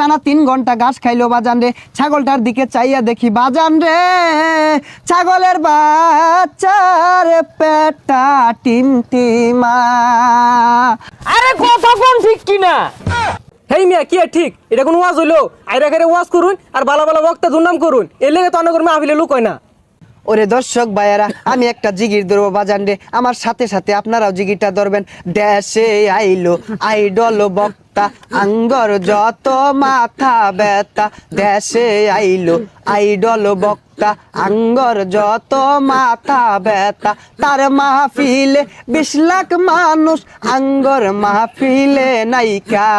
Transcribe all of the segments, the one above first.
টানা 3 ঘন্টা ঘাস খাইলো বাজান রে। ছাগলটার দিকে চাইয়া দেখি বাজান রে, ছাগলের বাচ্চার পেটটা টিমটিমা। আরে কথা কোন ঠিক কিনা? হেই মিয়া কি ঠিক? এটা কোন ওয়াজ হইলো? আইরা করে ওয়াজ করুন আর বালা বালা বক্তা দুর্নাম করুন, এর লেগে তো অনেক মাহফিলে লুক হয় না। ওরে দর্শক ভাইয়ারা, আমি একটা জিগির ধরবো বাজান রে, আমার সাথে সাথে আপনারাও জিগিরটা ধরবেন। দেশে আইলো আইডল বক্তা, আঙ্গর যত মাথা ব্যথা। দেশে আইলো আইডল বক্তা, আঙ্গর যত মাথা ব্যথা। তার মাহফিলে 20 লাখ মানুষ, আঙ্গর মাহফিলে নাইকা।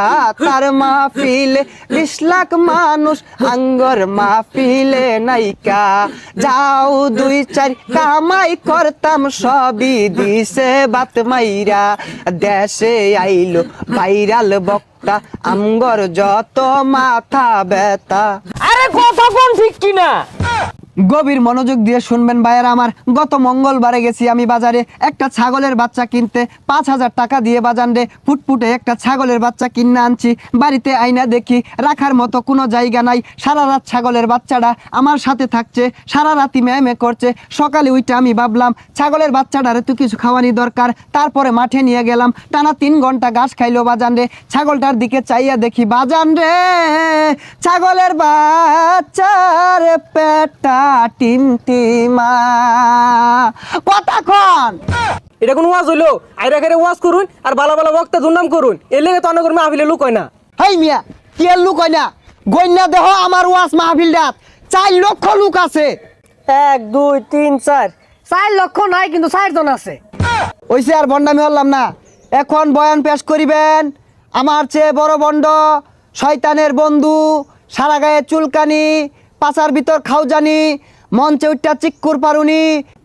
তার মাহফিলে 20 লাখ মানুষ, আঙ্গর মাহফিলে নাইকা। যাও 2-4 কামাই করতাম, সবই দিছে বাত মাইরা। দেশে আইলো ভাইরাল বক্তা, আঙ্গর যত মাথা ব্যথা। আরে কথা কোন ঠিক কিনা? গভীর মনোযোগ দিয়ে শুনবেন ভাইয়েরা আমার। গত মঙ্গলবারে গেছি আমি বাজারে একটা ছাগলের বাচ্চা কিনতে। 5000 টাকা দিয়ে বাজান রে ফুটফুটে একটা ছাগলের বাচ্চা কিনে আনছি। বাড়িতে আইনা দেখি রাখার মতো কোনো জায়গা নাই। সারা রাত ছাগলের বাচ্চাটা আমার সাথে থাকছে, সারা রাতি ম্যামে করছে। সকালে উইটা আমি ভাবলাম ছাগলের বাচ্চাটারে তো কিছু খাওয়ানি দরকার। তারপরে মাঠে নিয়ে গেলাম। টানা 3 ঘন্টা ঘাস খাইলো বাজান রে। ছাগলটার দিকে চাইয়া দেখি বাজান রে, ছাগলের বাচ্চার পেটটা টিমটিমা। কতক্ষণ? এটা কোন ওয়াজ হইলো? আইরা করে ওয়াজ করুন আর বালা বালা বক্তা দুর্নাম করুন, এর লেগে তো অনেক মাহফিলে লুক হয় না। হেই মিয়া কি এর লুক হয় না? গইনা দেহ আমার ওয়াজ মাহফিলটাত 4 লক্ষ লোক আছে। 1 2 3 4 4 লক্ষ নাই, কিন্তু 4 জন আছে। ওইসে আর বন্ডামি হলাম না। এখন বয়ান পেশ করিবেন আমার চেয়ে বড় বন্ড, শয়তানের বন্ধু, সারা গায়ে চুলকানি, পাছার ভিতর খাউজানি, মঞ্চে উঠটা চিক্কুর পারুনি,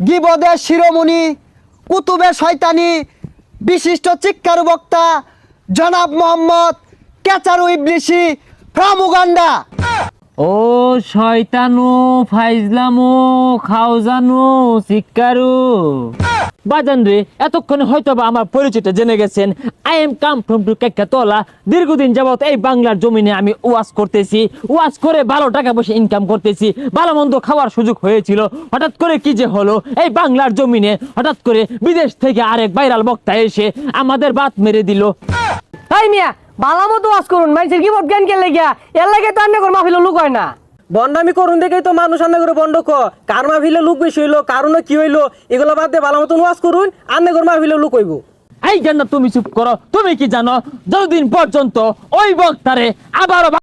গিবদের শিরোমণি, কুতুবে শয়তানি, বিশিষ্ট চিক্কারু বক্তা জনাব মোহাম্মদ কেচারু ইবলিসি ফ্রম উগান্ডা। ও শয়তানু ফাইজলামু খাওজানু শিকারু বাজান রে, এতক্ষণে হয়তো বা আমার পরিচয়টা জেনে গেছেন। I am come from to কেকাতলা। দীর্ঘদিন যাবত এই বাংলার জমিনে আমি ওয়াজ করতেছি, ওয়াজ করে ভালো টাকা পয়সা ইনকাম করতেছি, ভালো মন্দ খাওয়ার সুযোগ হয়েছিল। হঠাৎ করে কি যে হলো, এই বাংলার জমিনে হঠাৎ করে বিদেশ থেকে আরেক ভাইরাল বক্তা এসে আমাদের বাত মেরে দিল। তাই মিয়া বালা মতো ওয়াজ করুন, মানুষের কি জ্ঞান কে লেগিয়া, এর লাগে তো অনেক মাহফিলে লুক হয় না। বন্ডামি করুন দেখেই তো মানুষ আন্না করে বন্ড কার মাহফিলে লুক বেশি হইলো, কারণে কি হইলো, এগুলো বাদ দিয়ে ভালো মতন ওয়াজ করুন, আন্না করে মাহফিলে লুক হইব। এই জন্য তুমি চুপ করো। তুমি কি জানো, যতদিন পর্যন্ত ওই বক্তারে আবারও